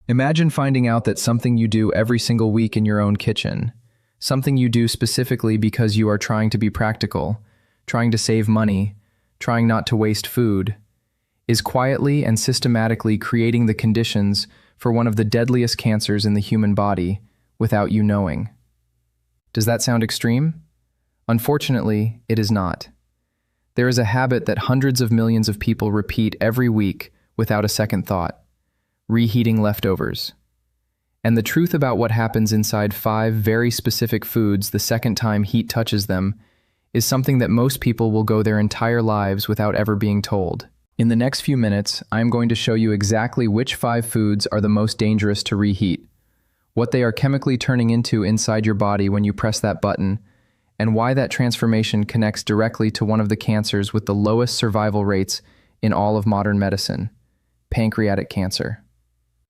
Imagine finding out that something you do every single week in your own kitchen, something you do specifically because you are trying to be practical, trying to save money, trying not to waste food, is quietly and systematically creating the conditions for one of the deadliest cancers in the human body without you knowing. Does that sound extreme? Unfortunately, it is not. There is a habit that hundreds of millions of people repeat every week without a second thought: reheating leftovers. And the truth about what happens inside 5 very specific foods the second time heat touches them is something that most people will go their entire lives without ever being told. In the next few minutes, I am going to show you exactly which 5 foods are the most dangerous to reheat, what they are chemically turning into inside your body when you press that button, and why that transformation connects directly to one of the cancers with the lowest survival rates in all of modern medicine: pancreatic cancer.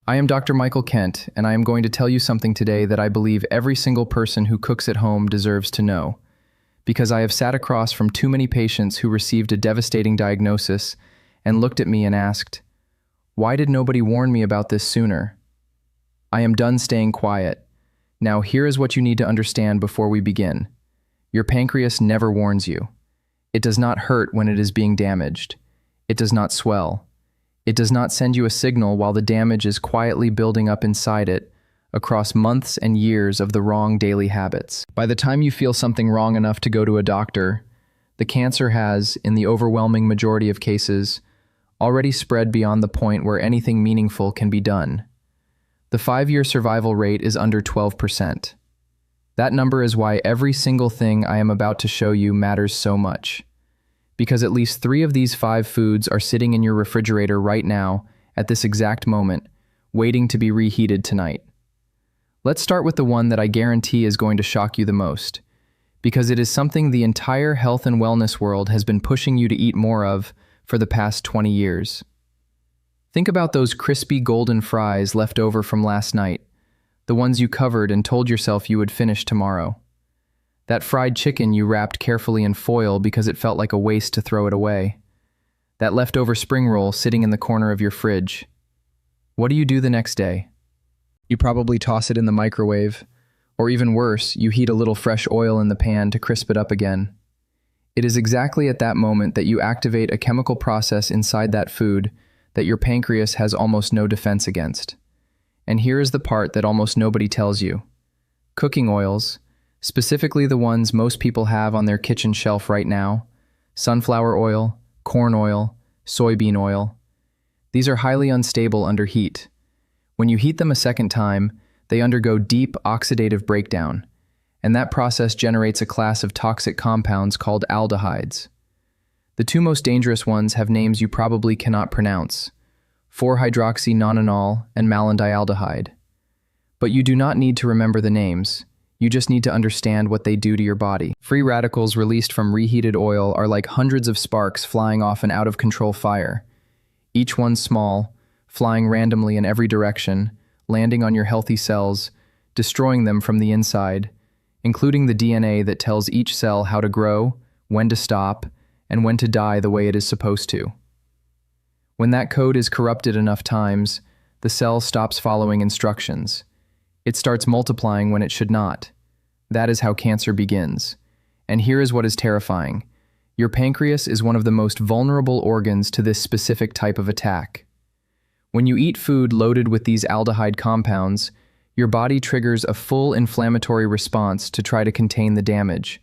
I am Dr. Michael Kent, and I am going to tell you something today that I believe every single person who cooks at home deserves to know, because I have sat across from too many patients who received a devastating diagnosis and looked at me and asked, "Why did nobody warn me about this sooner?" I am done staying quiet. Now here is what you need to understand before we begin. Your pancreas never warns you. It does not hurt when it is being damaged. It does not swell. It does not send you a signal while the damage is quietly building up inside it across months and years of the wrong daily habits. By the time you feel something wrong enough to go to a doctor, the cancer has, in the overwhelming majority of cases, already spread beyond the point where anything meaningful can be done. The 5-year survival rate is under 12%. That number is why every single thing I am about to show you matters so much. Because at least 3 of these 5 foods are sitting in your refrigerator right now, at this exact moment, waiting to be reheated tonight. Let's start with the one that I guarantee is going to shock you the most, because it is something the entire health and wellness world has been pushing you to eat more of for the past 20 years. Think about those crispy golden fries left over from last night, the ones you covered and told yourself you would finish tomorrow. That fried chicken you wrapped carefully in foil because it felt like a waste to throw it away. That leftover spring roll sitting in the corner of your fridge. What do you do the next day? You probably toss it in the microwave, or even worse, you heat a little fresh oil in the pan to crisp it up again. It is exactly at that moment that you activate a chemical process inside that food that your pancreas has almost no defense against. And here is the part that almost nobody tells you. Cooking oils, specifically the ones most people have on their kitchen shelf right now: sunflower oil, corn oil, soybean oil. These are highly unstable under heat. When you heat them a second time, they undergo deep oxidative breakdown, and that process generates a class of toxic compounds called aldehydes. The 2 most dangerous ones have names you probably cannot pronounce: 4-hydroxynonenal and malandialdehyde. But you do not need to remember the names. You just need to understand what they do to your body. Free radicals released from reheated oil are like hundreds of sparks flying off an out-of-control fire. Each one small, flying randomly in every direction, landing on your healthy cells, destroying them from the inside, including the DNA that tells each cell how to grow, when to stop, and when to die the way it is supposed to. When that code is corrupted enough times, the cell stops following instructions. It starts multiplying when it should not. That is how cancer begins. And here is what is terrifying. Your pancreas is one of the most vulnerable organs to this specific type of attack. When you eat food loaded with these aldehyde compounds, your body triggers a full inflammatory response to try to contain the damage.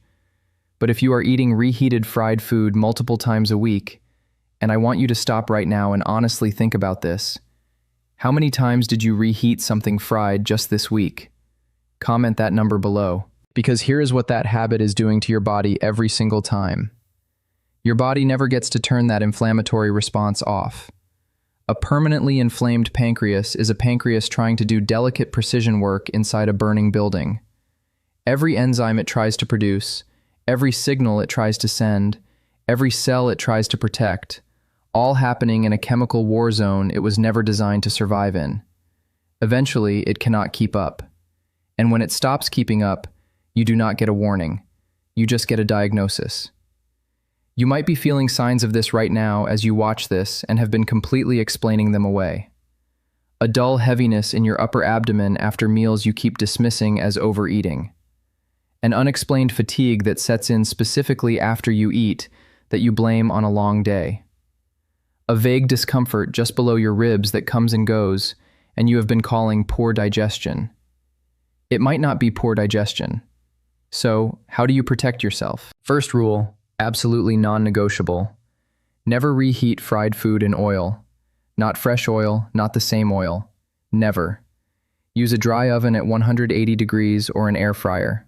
But if you are eating reheated fried food multiple times a week, and I want you to stop right now and honestly think about this, how many times did you reheat something fried just this week? Comment that number below, because here is what that habit is doing to your body every single time. Your body never gets to turn that inflammatory response off. A permanently inflamed pancreas is a pancreas trying to do delicate precision work inside a burning building. Every enzyme it tries to produce, every signal it tries to send, every cell it tries to protect, all happening in a chemical war zone it was never designed to survive in. Eventually, it cannot keep up. And when it stops keeping up, you do not get a warning. You just get a diagnosis. You might be feeling signs of this right now as you watch this and have been completely explaining them away. a dull heaviness in your upper abdomen after meals you keep dismissing as overeating, an unexplained fatigue that sets in specifically after you eat that you blame on a long day, a vague discomfort just below your ribs that comes and goes and you have been calling poor digestion. It might not be poor digestion. So, how do you protect yourself? First rule, absolutely non-negotiable. Never reheat fried food in oil. Not fresh oil, not the same oil. Never. Use a dry oven at 180 degrees or an air fryer.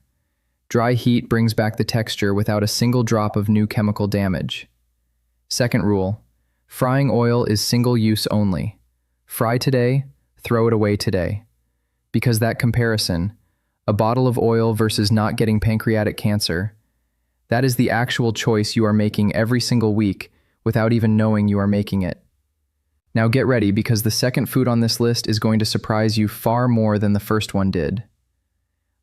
Dry heat brings back the texture without a single drop of new chemical damage. Second rule, frying oil is single use only. Fry today, throw it away today. Because that comparison, a bottle of oil versus not getting pancreatic cancer, that is the actual choice you are making every single week without even knowing you are making it. Now get ready, because the second food on this list is going to surprise you far more than the first one did.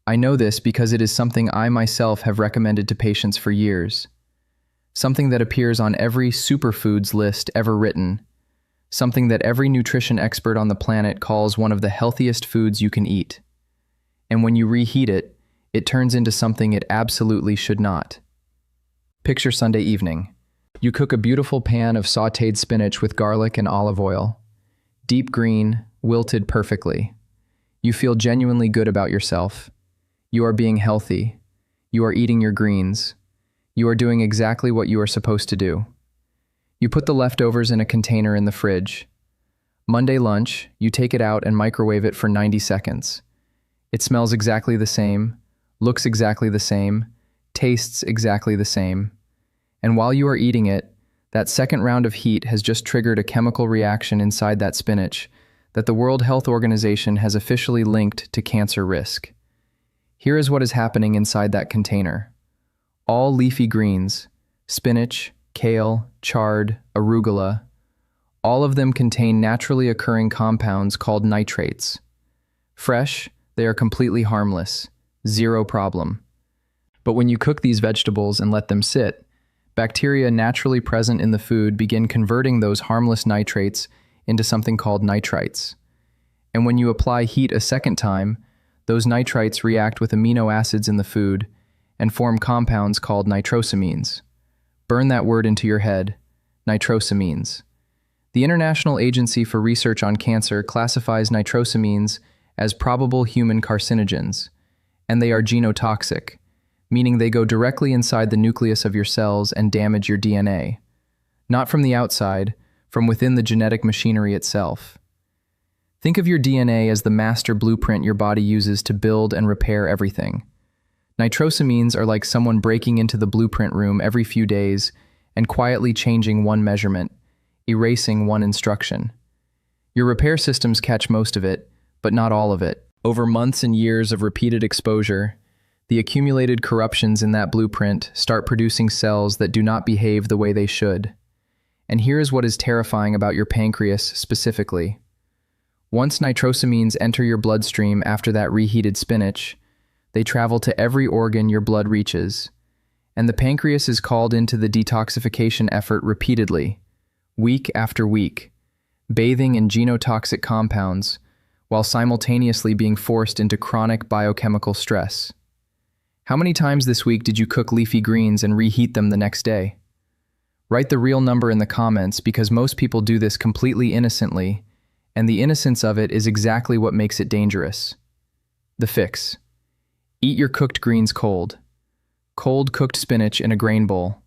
I know this because it is something I myself have recommended to patients for years. Something that appears on every superfoods list ever written. Something that every nutrition expert on the planet calls one of the healthiest foods you can eat. And when you reheat it, it turns into something it absolutely should not. Picture Sunday evening. You cook a beautiful pan of sautéed spinach with garlic and olive oil. Deep green, wilted perfectly. You feel genuinely good about yourself. You are being healthy. You are eating your greens. You are doing exactly what you are supposed to do. You put the leftovers in a container in the fridge. Monday lunch, you take it out and microwave it for 90 seconds. It smells exactly the same, looks exactly the same, tastes exactly the same. And while you are eating it, that second round of heat has just triggered a chemical reaction inside that spinach that the World Health Organization has officially linked to cancer risk. Here is what is happening inside that container. All leafy greens, spinach, kale, chard, arugula, all of them contain naturally occurring compounds called nitrates. Fresh, they are completely harmless, zero problem. But when you cook these vegetables and let them sit, bacteria naturally present in the food begin converting those harmless nitrates into something called nitrites. And when you apply heat a second time, those nitrites react with amino acids in the food and form compounds called nitrosamines. Burn that word into your head, nitrosamines. The International Agency for Research on Cancer classifies nitrosamines as probable human carcinogens, and they are genotoxic, meaning they go directly inside the nucleus of your cells and damage your DNA. Not from the outside, from within the genetic machinery itself. Think of your DNA as the master blueprint your body uses to build and repair everything. Nitrosamines are like someone breaking into the blueprint room every few days and quietly changing one measurement, erasing one instruction. Your repair systems catch most of it, but not all of it. Over months and years of repeated exposure, the accumulated corruptions in that blueprint start producing cells that do not behave the way they should. And here is what is terrifying about your pancreas specifically. Once nitrosamines enter your bloodstream after that reheated spinach, they travel to every organ your blood reaches, and the pancreas is called into the detoxification effort repeatedly, week after week, bathing in genotoxic compounds, while simultaneously being forced into chronic biochemical stress. How many times this week did you cook leafy greens and reheat them the next day? Write the real number in the comments, because most people do this completely innocently, and the innocence of it is exactly what makes it dangerous. The fix. Eat your cooked greens cold. Cold cooked spinach in a grain bowl.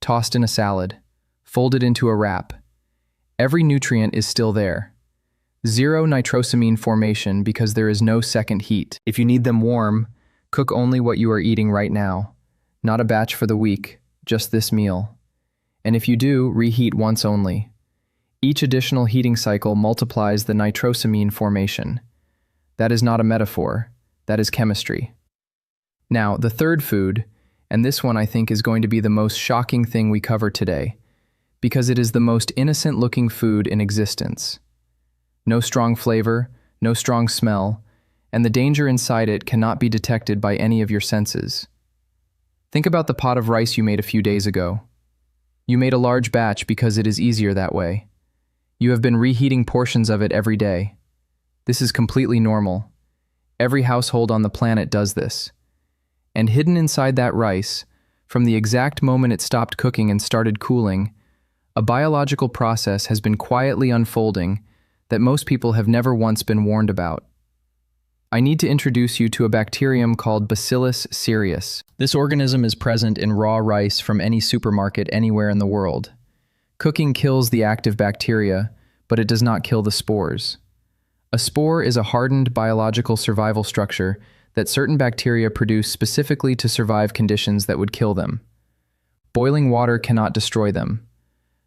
Tossed in a salad. Folded into a wrap. Every nutrient is still there. Zero nitrosamine formation because there is no second heat. If you need them warm, cook only what you are eating right now. Not a batch for the week, just this meal. And if you do, reheat once only. Each additional heating cycle multiplies the nitrosamine formation. That is not a metaphor, that is chemistry. Now, the third food, and this one I think is going to be the most shocking thing we cover today, because it is the most innocent-looking food in existence. No strong flavor, no strong smell, and the danger inside it cannot be detected by any of your senses. Think about the pot of rice you made a few days ago. You made a large batch because it is easier that way. You have been reheating portions of it every day. This is completely normal. Every household on the planet does this. And hidden inside that rice, from the exact moment it stopped cooking and started cooling, a biological process has been quietly unfolding that most people have never once been warned about. I need to introduce you to a bacterium called Bacillus cereus. This organism is present in raw rice from any supermarket anywhere in the world. Cooking kills the active bacteria, but it does not kill the spores. A spore is a hardened biological survival structure that certain bacteria produce specifically to survive conditions that would kill them. Boiling water cannot destroy them.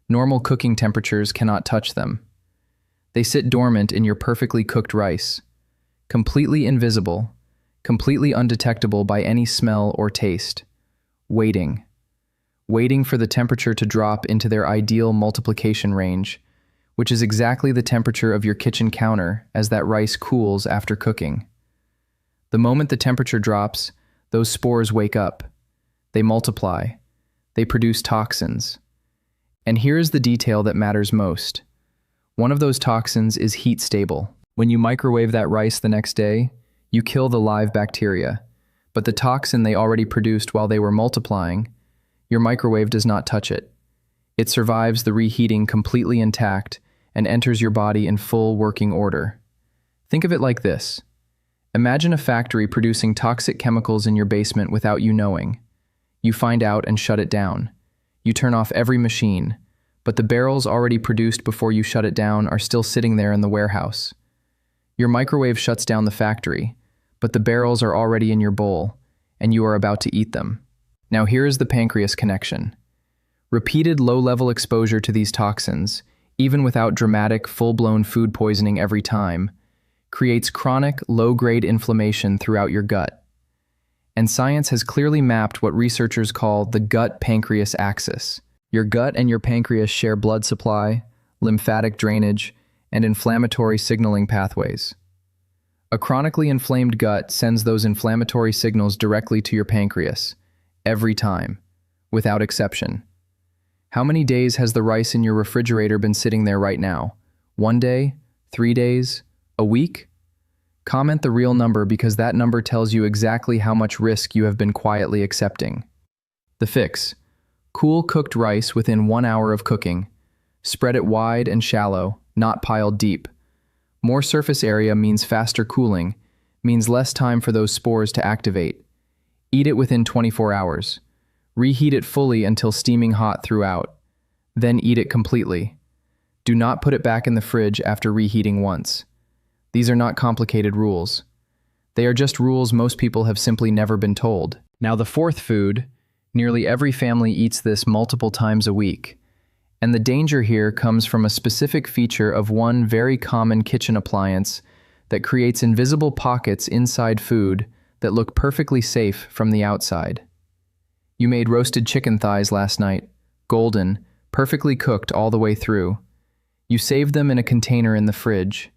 Normal cooking temperatures cannot touch them. They sit dormant in your perfectly cooked rice, completely invisible, completely undetectable by any smell or taste, waiting for the temperature to drop into their ideal multiplication range, which is exactly the temperature of your kitchen counter as that rice cools after cooking. The moment the temperature drops, those spores wake up. They multiply. They produce toxins. And here's the detail that matters most. One of those toxins is heat stable. When you microwave that rice the next day, you kill the live bacteria, but the toxin they already produced while they were multiplying, your microwave does not touch it. It survives the reheating completely intact and enters your body in full working order. Think of it like this. Imagine a factory producing toxic chemicals in your basement without you knowing. You find out and shut it down. You turn off every machine, but the barrels already produced before you shut it down are still sitting there in the warehouse. Your microwave shuts down the factory, but the barrels are already in your bowl, and you are about to eat them. Now here is the pancreas connection. Repeated low-level exposure to these toxins, even without dramatic, full-blown food poisoning every time, creates chronic, low-grade inflammation throughout your gut. And science has clearly mapped what researchers call the gut-pancreas axis. Your gut and your pancreas share blood supply, lymphatic drainage, and inflammatory signaling pathways. A chronically inflamed gut sends those inflammatory signals directly to your pancreas, every time, without exception. How many days has the rice in your refrigerator been sitting there right now? 1 day? 3 days? A week? Comment the real number because that number tells you exactly how much risk you have been quietly accepting. The fix: cool cooked rice within 1 hour of cooking. Spread it wide and shallow, not piled deep. More surface area means faster cooling, means less time for those spores to activate. Eat it within 24 hours. Reheat it fully until steaming hot throughout. Then eat it completely. Do not put it back in the fridge after reheating once. These are not complicated rules. They are just rules most people have simply never been told. Now the fourth food, nearly every family eats this multiple times a week. And the danger here comes from a specific feature of one very common kitchen appliance that creates invisible pockets inside food that look perfectly safe from the outside. You made roasted chicken thighs last night, golden, perfectly cooked all the way through. You saved them in a container in the fridge.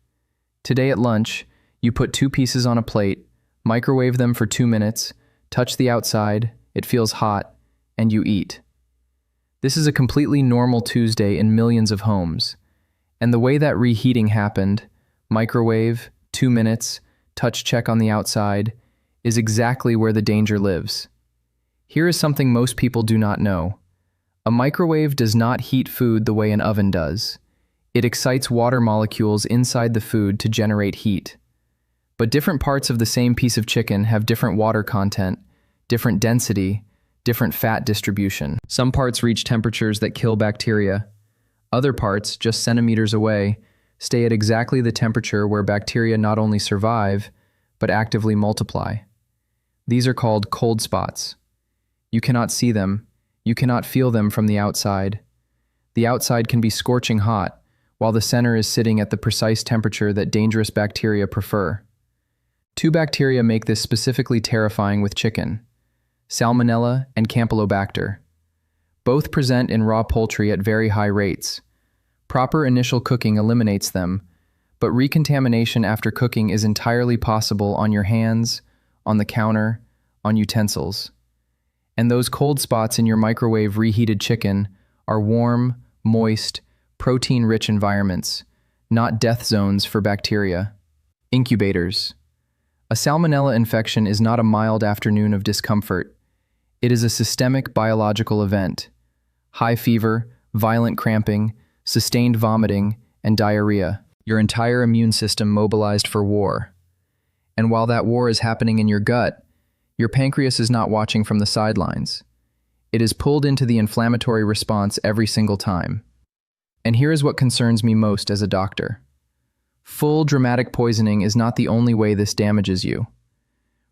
Today at lunch, you put 2 pieces on a plate, microwave them for 2 minutes, touch the outside, it feels hot, and you eat. This is a completely normal Tuesday in millions of homes. And the way that reheating happened, microwave, 2 minutes, touch check on the outside, is exactly where the danger lives. Here is something most people do not know. A microwave does not heat food the way an oven does. It excites water molecules inside the food to generate heat. But different parts of the same piece of chicken have different water content, different density, different fat distribution. Some parts reach temperatures that kill bacteria. Other parts, just centimeters away, stay at exactly the temperature where bacteria not only survive, but actively multiply. These are called cold spots. You cannot see them. You cannot feel them from the outside. The outside can be scorching hot, while the center is sitting at the precise temperature that dangerous bacteria prefer. 2 bacteria make this specifically terrifying with chicken: Salmonella and Campylobacter. Both present in raw poultry at very high rates. Proper initial cooking eliminates them, but recontamination after cooking is entirely possible on your hands, on the counter, on utensils. And those cold spots in your microwave reheated chicken are warm, moist, protein-rich environments, not death zones for bacteria. Incubators. A salmonella infection is not a mild afternoon of discomfort. It is a systemic biological event. High fever, violent cramping, sustained vomiting, and diarrhea. Your entire immune system mobilized for war. And while that war is happening in your gut, your pancreas is not watching from the sidelines. It is pulled into the inflammatory response every single time. And here is what concerns me most as a doctor. Full dramatic poisoning is not the only way this damages you.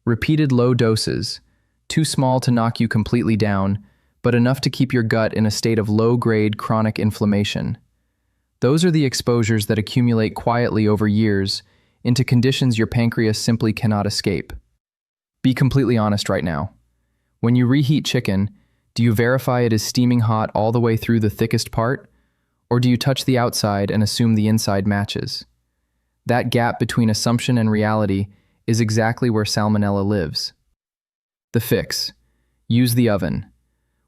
Repeated low doses, too small to knock you completely down, but enough to keep your gut in a state of low-grade chronic inflammation. Those are the exposures that accumulate quietly over years into conditions your pancreas simply cannot escape. Be completely honest right now. When you reheat chicken, do you verify it is steaming hot all the way through the thickest part? Or do you touch the outside and assume the inside matches? That gap between assumption and reality is exactly where salmonella lives. The fix. Use the oven.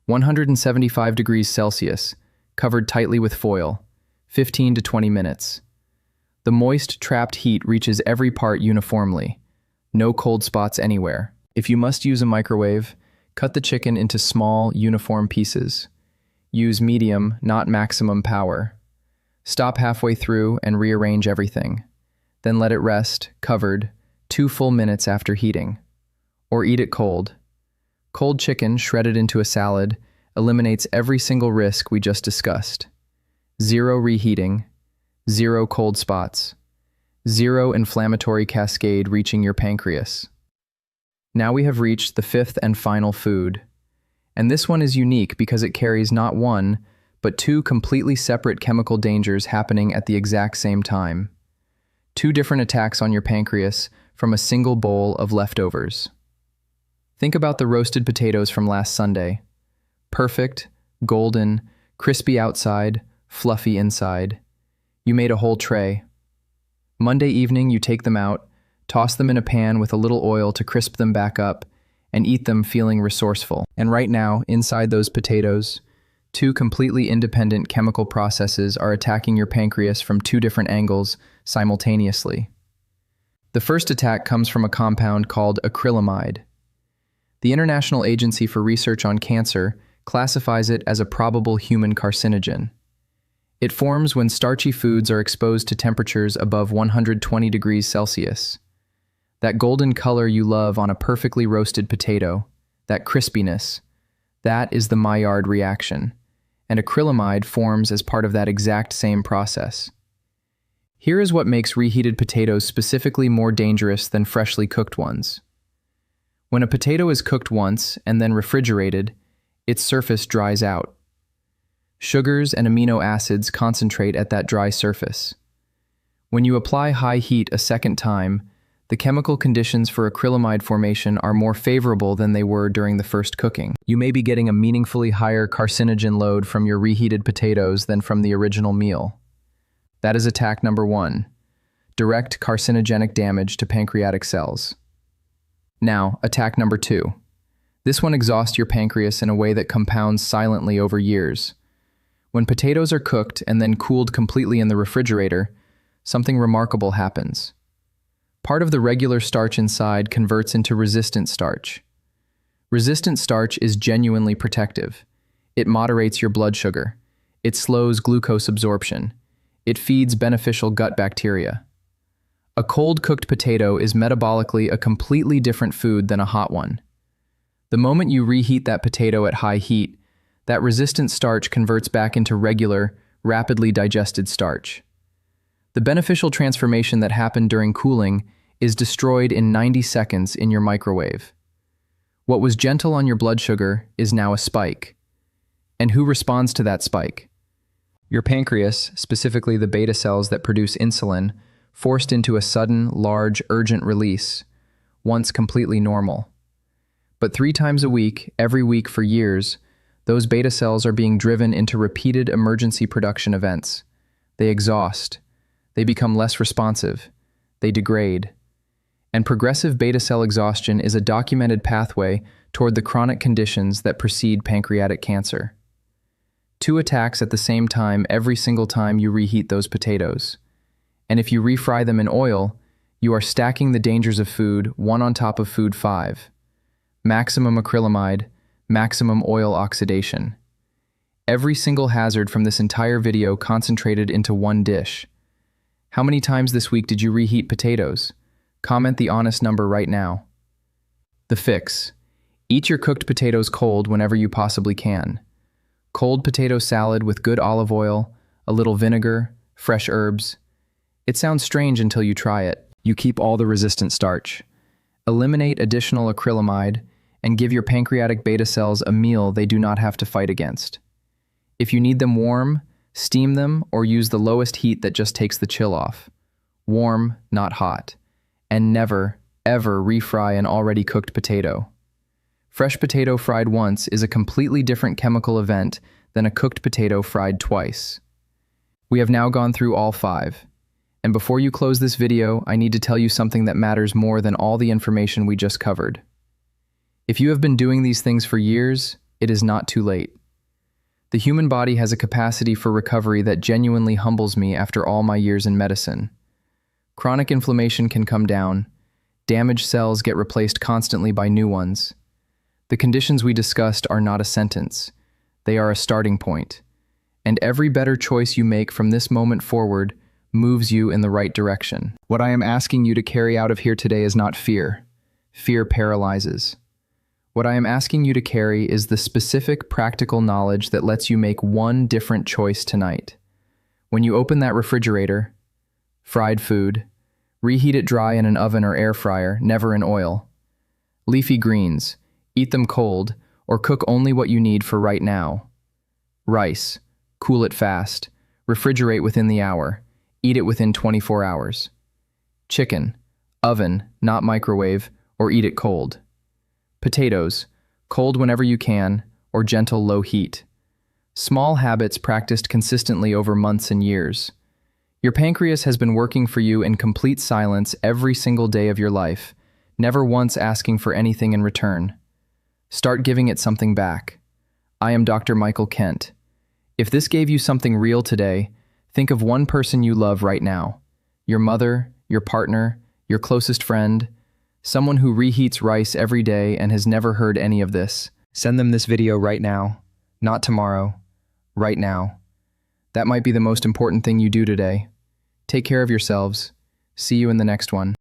175 degrees Celsius, covered tightly with foil, 15 to 20 minutes. The moist, trapped heat reaches every part uniformly. No cold spots anywhere. If you must use a microwave, cut the chicken into small, uniform pieces. Use medium, not maximum power. Stop halfway through and rearrange everything. Then let it rest, covered, 2 full minutes after heating. Or eat it cold. Cold chicken shredded into a salad eliminates every single risk we just discussed. 0 reheating, 0 cold spots, 0 inflammatory cascade reaching your pancreas. Now we have reached the 5th and final food. And this one is unique because it carries not one, but 2 completely separate chemical dangers happening at the exact same time. 2 different attacks on your pancreas from a single bowl of leftovers. Think about the roasted potatoes from last Sunday. Perfect, golden, crispy outside, fluffy inside. You made a whole tray. Monday evening, you take them out, toss them in a pan with a little oil to crisp them back up, and eat them feeling resourceful. And right now, inside those potatoes, 2 completely independent chemical processes are attacking your pancreas from 2 different angles simultaneously. The first attack comes from a compound called acrylamide. The International Agency for Research on Cancer classifies it as a probable human carcinogen. It forms when starchy foods are exposed to temperatures above 120 degrees Celsius. That golden color you love on a perfectly roasted potato, that crispiness, that is the Maillard reaction, and acrylamide forms as part of that exact same process. Here is what makes reheated potatoes specifically more dangerous than freshly cooked ones. When a potato is cooked once and then refrigerated, its surface dries out. Sugars and amino acids concentrate at that dry surface. When you apply high heat a second time, the chemical conditions for acrylamide formation are more favorable than they were during the first cooking. You may be getting a meaningfully higher carcinogen load from your reheated potatoes than from the original meal. That is attack number 1, direct carcinogenic damage to pancreatic cells. Now, attack number 2. This one exhausts your pancreas in a way that compounds silently over years. When potatoes are cooked and then cooled completely in the refrigerator, something remarkable happens. Part of the regular starch inside converts into resistant starch. Resistant starch is genuinely protective. It moderates your blood sugar. It slows glucose absorption. It feeds beneficial gut bacteria. A cold-cooked potato is metabolically a completely different food than a hot one. The moment you reheat that potato at high heat, that resistant starch converts back into regular, rapidly digested starch. The beneficial transformation that happened during cooling is destroyed in 90 seconds in your microwave. What was gentle on your blood sugar is now a spike. And who responds to that spike? Your pancreas, specifically the beta cells that produce insulin, forced into a sudden, large, urgent release, once completely normal. But 3 times a week, every week for years, those beta cells are being driven into repeated emergency production events. They exhaust. They become less responsive. They degrade. And progressive beta cell exhaustion is a documented pathway toward the chronic conditions that precede pancreatic cancer. 2 attacks at the same time every single time you reheat those potatoes. And if you refry them in oil, You are stacking the dangers of food, one on top of food 5. Maximum acrylamide, maximum oil oxidation. Every single hazard from this entire video concentrated into one dish. How many times this week did you reheat potatoes? Comment the honest number right now. The fix. Eat your cooked potatoes cold whenever you possibly can. Cold potato salad with good olive oil, a little vinegar, fresh herbs. It sounds strange until you try it. You keep all the resistant starch. Eliminate additional acrylamide and give your pancreatic beta cells a meal they do not have to fight against. If you need them warm, steam them or use the lowest heat that just takes the chill off. Warm, not hot. And never, ever refry an already cooked potato. Fresh potato fried once is a completely different chemical event than a cooked potato fried twice. We have now gone through all 5. And before you close this video, I need to tell you something that matters more than all the information we just covered. If you have been doing these things for years, it is not too late. The human body has a capacity for recovery that genuinely humbles me after all my years in medicine. Chronic inflammation can come down. Damaged cells get replaced constantly by new ones. The conditions we discussed are not a sentence. They are a starting point. And every better choice you make from this moment forward moves you in the right direction. What I am asking you to carry out of here today is not fear. Fear paralyzes. What I am asking you to carry is the specific practical knowledge that lets you make one different choice tonight. When you open that refrigerator, fried food, reheat it dry in an oven or air fryer, never in oil. Leafy greens, eat them cold or cook only what you need for right now. Rice, cool it fast, refrigerate within the hour, eat it within 24 hours. Chicken, oven, not microwave, or eat it cold. Potatoes, cold whenever you can, or gentle low heat. Small habits practiced consistently over months and years. Your pancreas has been working for you in complete silence every single day of your life, never once asking for anything in return. Start giving it something back. I am Dr. Michael Kent. If this gave you something real today, think of one person you love right now. Your mother, your partner, your closest friend, someone who reheats rice every day and has never heard any of this. Send them this video right now, not tomorrow, right now. That might be the most important thing you do today. Take care of yourselves. See you in the next one.